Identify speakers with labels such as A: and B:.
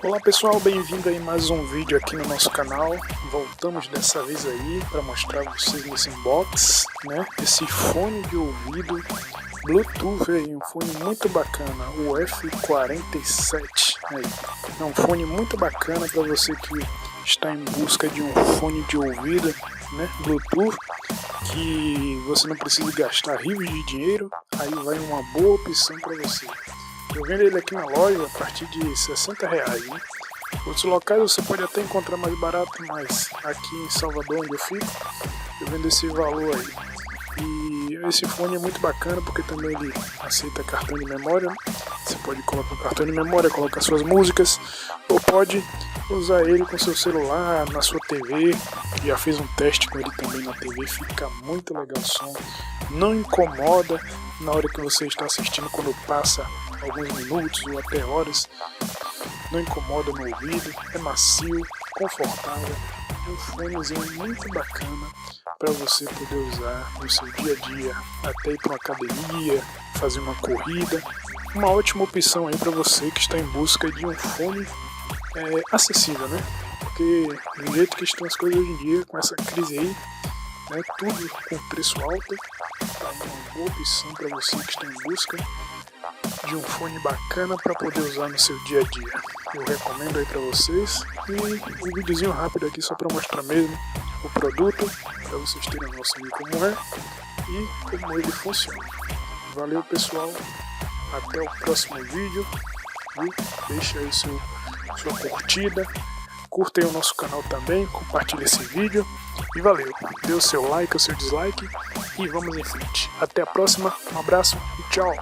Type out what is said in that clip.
A: Olá pessoal, bem-vindo aí mais um vídeo aqui no nosso canal. Voltamos dessa vez aí para mostrar a vocês nesse unboxing, né? Esse fone de ouvido Bluetooth aí, um fone muito bacana, o F-47 aí. É um fone muito bacana para você que está em busca de um fone de ouvido, né? Bluetooth, que você não precisa gastar rios de dinheiro, aí vai uma boa opção para você. Eu vendo ele aqui na loja a partir de R$60, né? Outros locais você pode até encontrar mais barato, mas aqui em Salvador, onde eu fico, eu vendo esse valor aí. E esse fone é muito bacana porque também ele aceita cartão de memória, né? Você pode colocar o cartão de memória, colocar suas músicas, ou pode usar ele com seu celular, na sua TV. Já fiz um teste com ele também na TV, fica muito legal o som, não incomoda na hora que você está assistindo, quando passa alguns minutos ou até horas, não incomoda no ouvido, é macio, confortável, um fonezinho muito bacana para você poder usar no seu dia a dia, até ir para uma academia, fazer uma corrida. Uma ótima opção aí para você que está em busca de um fone acessível, né? Porque do jeito que estão as coisas hoje em dia, com essa crise aí, né, tudo com preço alto, tá uma boa opção para você que está em busca de um fone bacana para poder usar no seu dia a dia. Eu recomendo aí para vocês, e um videozinho rápido aqui só para mostrar mesmo o produto, para vocês terem uma noção de como é e como ele funciona. Valeu pessoal, até o próximo vídeo, e deixa aí sua curtida, curta aí o nosso canal também, compartilhe esse vídeo e valeu, dê o seu like, o seu dislike e vamos em frente. Até a próxima, um abraço e tchau!